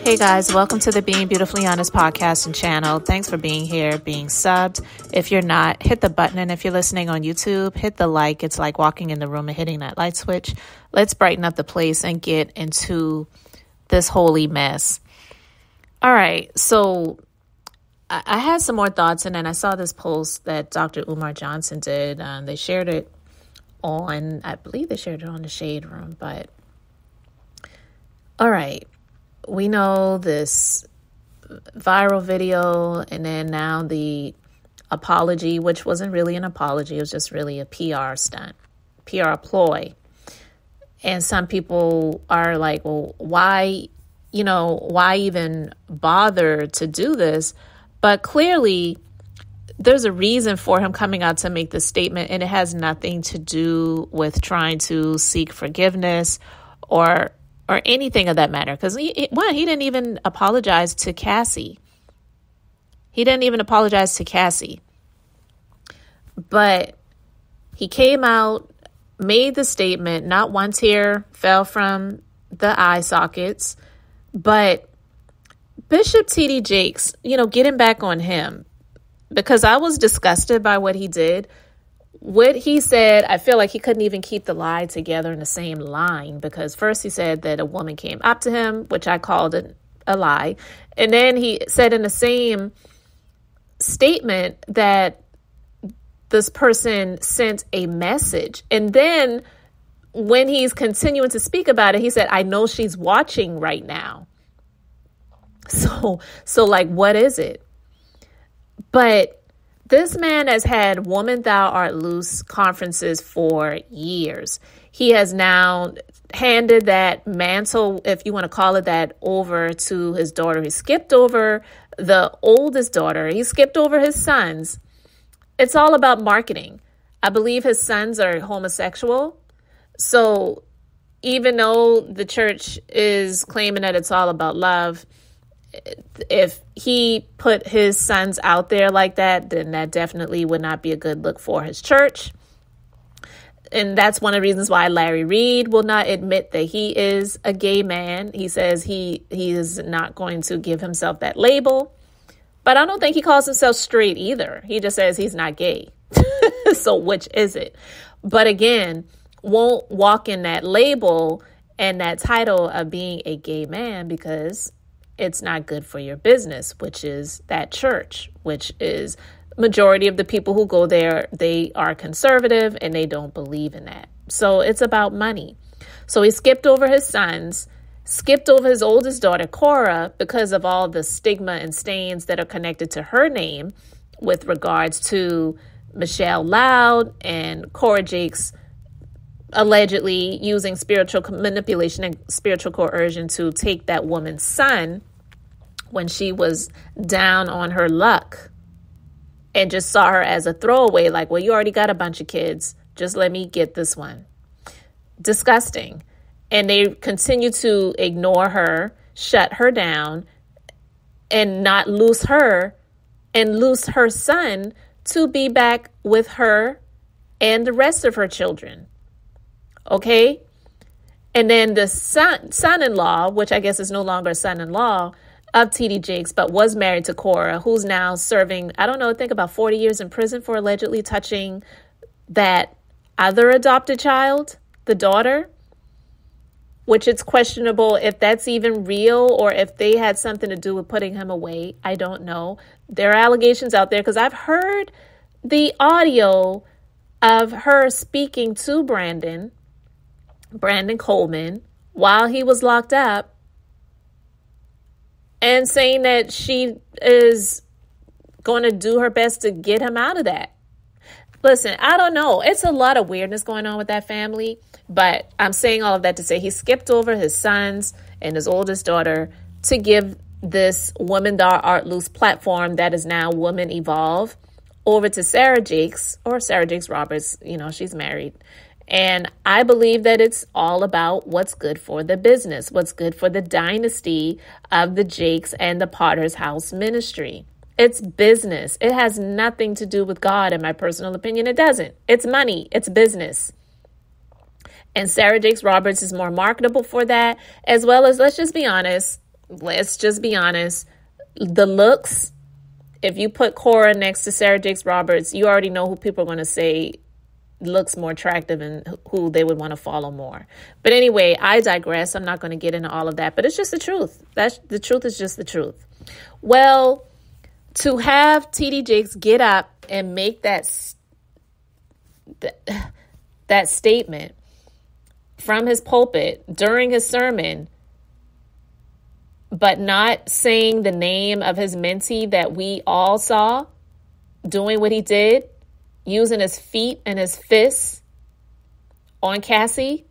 Hey guys, welcome to the Being Beautifully Honest podcast and channel. Thanks for being here, being subbed. If you're not, hit the button. And if you're listening on YouTube, hit the like. It's like walking in the room and hitting that light switch. Let's brighten up the place and get into this holy mess. All right, so I had some more thoughts, and then I saw this post that Dr. Umar Johnson did. They shared it on, I believe they shared it on the Shade Room, but all right. We know this viral video and then now the apology, which wasn't really an apology. It was just really a PR stunt, PR ploy. And some people are like, well, why even bother to do this? But clearly there's a reason for him coming out to make this statement, and it has nothing to do with trying to seek forgiveness or anything of that matter. Because he didn't even apologize to Cassie. But he came out, made the statement, not one tear fell from the eye sockets. But Bishop tdjakes, getting back on him, because I was disgusted by what he did. What he said, I feel like he couldn't even keep the lie together in the same line, because first he said that a woman came up to him, which I called a lie. And then he said in the same statement that this person sent a message. And then when he's continuing to speak about it, he said, I know she's watching right now. So like, what is it? But this man has had Woman Thou Art Loose conferences for years. He has now handed that mantle, if you want to call it that, over to his daughter. He skipped over the oldest daughter. He skipped over his sons. It's all about marketing. I believe his sons are homosexual. So even though the church is claiming that it's all about love, if he put his sons out there like that, then that definitely would not be a good look for his church. And that's one of the reasons why Larry Reed will not admit that he is a gay man. He says he is not going to give himself that label. But I don't think he calls himself straight either. He just says he's not gay. So which is it? But again, won't walk in that label and that title of being a gay man, because it's not good for your business, which is that church, which is majority of the people who go there. They are conservative and they don't believe in that. So it's about money. So he skipped over his sons, skipped over his oldest daughter, Cora, because of all the stigma and stains that are connected to her name with regards to Michelle Loud and Cora Jakes allegedly using spiritual manipulation and spiritual coercion to take that woman's son when she was down on her luck, and just saw her as a throwaway, like, well, you already got a bunch of kids. Just let me get this one. Disgusting. And they continue to ignore her, shut her down, and not loose her and loose her son to be back with her and the rest of her children. Okay. And then the son-in-law, which I guess is no longer a son-in-law of tdjakes, but was married to Cora, who's now serving, I think about 40 years in prison for allegedly touching that other adopted child, the daughter, which it's questionable if that's even real or if they had something to do with putting him away. I don't know. There are allegations out there, because I've heard the audio of her speaking to Brandon Coleman while he was locked up, and saying that she is going to do her best to get him out of that. Listen, I don't know. It's a lot of weirdness going on with that family, but I'm saying all of that to say he skipped over his sons and his oldest daughter to give this Woman Thou Art Loose platform that is now Woman Evolve over to Sarah Jakes, or Sarah Jakes Roberts. She's married. And I believe that it's all about what's good for the business, what's good for the dynasty of the Jakes and the Potter's House ministry. It's business. It has nothing to do with God, in my personal opinion. It doesn't. It's money. It's business. And Sarah Jakes Roberts is more marketable for that, as well as, let's just be honest, let's just be honest. The looks, if you put Cora next to Sarah Jakes Roberts, you already know who people are going to say looks more attractive and who they would want to follow more. But anyway, I digress. I'm not going to get into all of that, but it's just the truth. The truth is just the truth. Well, to have TD Jakes get up and make that statement from his pulpit during his sermon, but not saying the name of his mentee that we all saw doing what he did, using his feet and his fists on Cassie,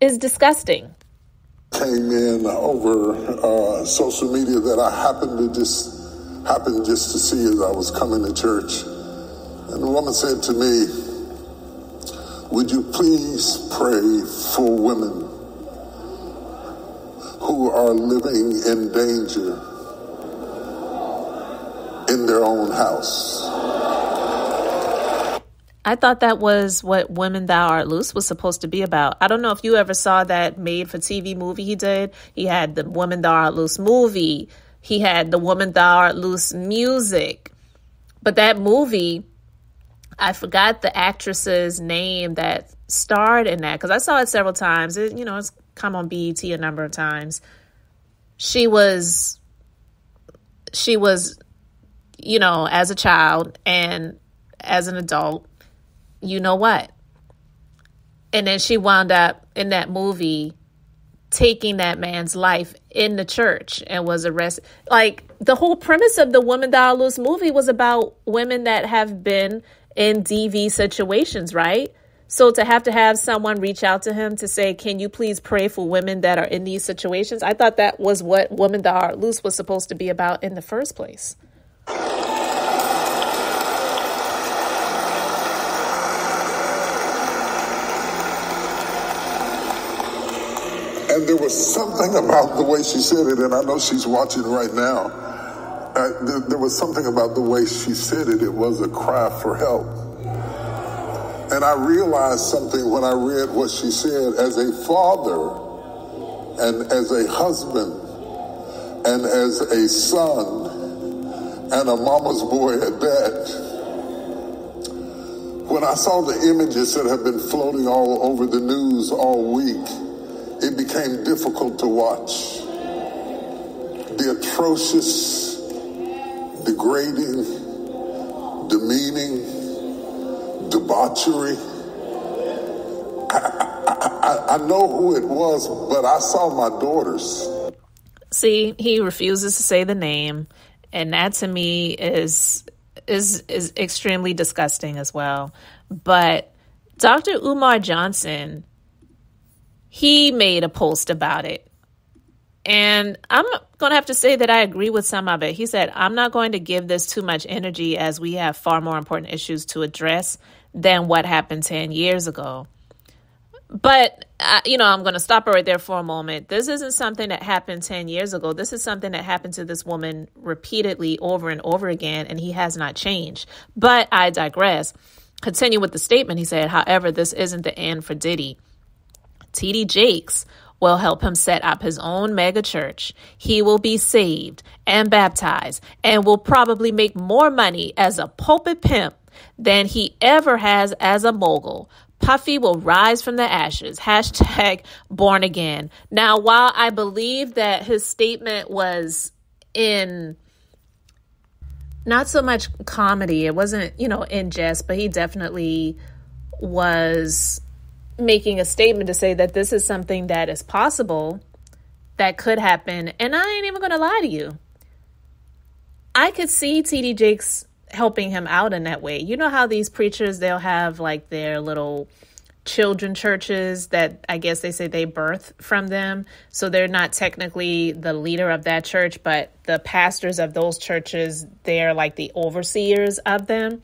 is disgusting. Came in over social media that I happened just to see as I was coming to church. And the woman said to me, "Would you please pray for women who are living in danger in their own house?" I thought that was what Women Thou Art Loose was supposed to be about. I don't know if you ever saw that made-for-TV movie he did. He had the Women Thou Art Loose movie. He had the Women Thou Art Loose music. But that movie, I forgot the actress's name that starred in that, because I saw it several times. It's come on BET a number of times. She was, as a child and as an adult, you know what? And then she wound up in that movie taking that man's life in the church and was arrested. Like, the whole premise of the Women Thou Art Loose movie was about women that have been in DV situations, right? So to have someone reach out to him to say, "Can you please pray for women that are in these situations?" I thought that was what Women Thou Art Loose was supposed to be about in the first place. And there was something about the way she said it, and I know she's watching right now. There was something about the way she said it. It was a cry for help. And I realized something when I read what she said. As a father and as a husband and as a son and a mama's boy at that, when I saw the images that have been floating all over the news all week, it became difficult to watch. The atrocious, degrading, demeaning, debauchery. I know who it was, but I saw my daughters. See, he refuses to say the name, and that to me is extremely disgusting as well. But Dr. Umar Johnson, he made a post about it. And I'm going to have to say that I agree with some of it. He said, "I'm not going to give this too much energy as we have far more important issues to address than what happened 10 years ago." But, I'm going to stop right there for a moment. This isn't something that happened 10 years ago. This is something that happened to this woman repeatedly over and over again, and he has not changed. But I digress. Continue with the statement. He said, "However, this isn't the end for Diddy. TD Jakes will help him set up his own mega church. He will be saved and baptized and will probably make more money as a pulpit pimp than he ever has as a mogul. Puffy will rise from the ashes. #born again." Now, while I believe that his statement was in not so much comedy, it wasn't, in jest, but he definitely was making a statement to say that this is something that is possible, that could happen. And I ain't even going to lie to you. I could see TD Jakes helping him out in that way. You know how these preachers, they'll have like their little children churches that I guess they say they birth from them. So they're not technically the leader of that church, but the pastors of those churches, they're like the overseers of them.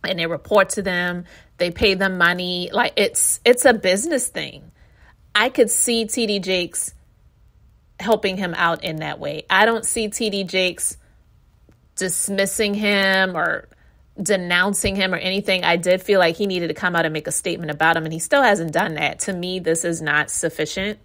And they report to them. They pay them money. Like it's a business thing. I could see TD Jakes helping him out in that way. I don't see TD Jakes dismissing him or denouncing him or anything. I did feel like he needed to come out and make a statement about him, and he still hasn't done that. To me, this is not sufficient.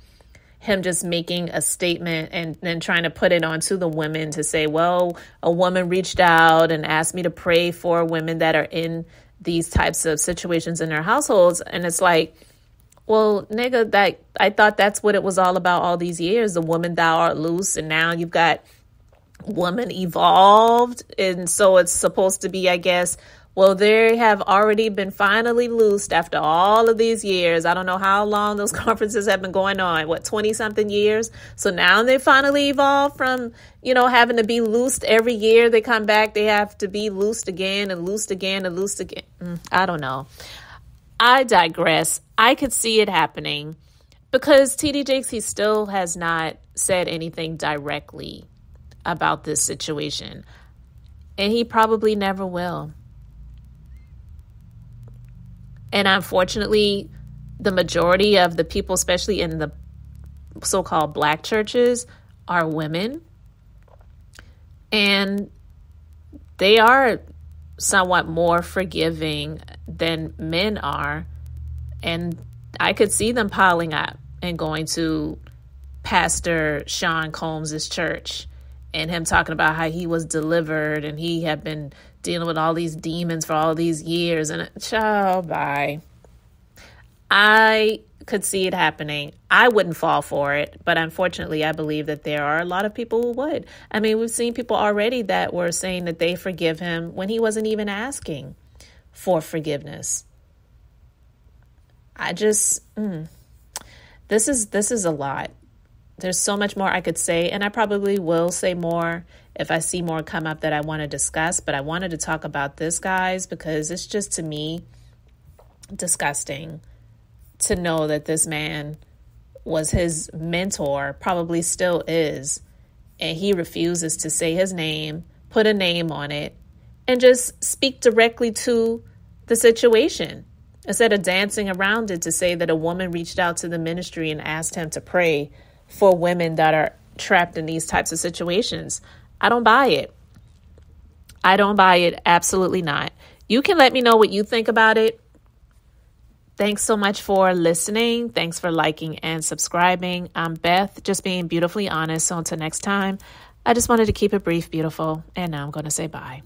him just making a statement and then trying to put it onto the women to say, well, a woman reached out and asked me to pray for women that are in these types of situations in their households. And it's like, well, nigga, that I thought that's what it was all about all these years. The woman thou art loose, and now you've got woman evolved. And so it's supposed to be, I guess, well, they have already been finally loosed after all of these years. I don't know how long those conferences have been going on, 20-something years? So now they finally evolved from, having to be loosed every year. They come back, they have to be loosed again and loosed again and loosed again. I don't know. I digress. I could see it happening because tdjakes, he still has not said anything directly about this situation. And he probably never will. And unfortunately, the majority of the people, especially in the so-called black churches, are women. And they are somewhat more forgiving than men are. And I could see them piling up and going to Pastor Sean Combs' church and him talking about how he was delivered and he had been dealing with all these demons for all these years. And bye. I could see it happening. I wouldn't fall for it, but unfortunately, I believe that there are a lot of people who would. I mean, we've seen people already that were saying that they forgive him when he wasn't even asking for forgiveness. This is a lot. There's so much more I could say, and I probably will say more if I see more come up that I want to discuss. But I wanted to talk about this, guys, because it's just, to me, disgusting to know that this man was his mentor, probably still is, and he refuses to say his name, put a name on it, and just speak directly to the situation instead of dancing around it to say that a woman reached out to the ministry and asked him to pray for women that are trapped in these types of situations. I don't buy it. I don't buy it. Absolutely not. You can let me know what you think about it. Thanks so much for listening. Thanks for liking and subscribing. I'm Beth, just being beautifully honest. So until next time, I just wanted to keep it brief, beautiful. And now I'm going to say bye.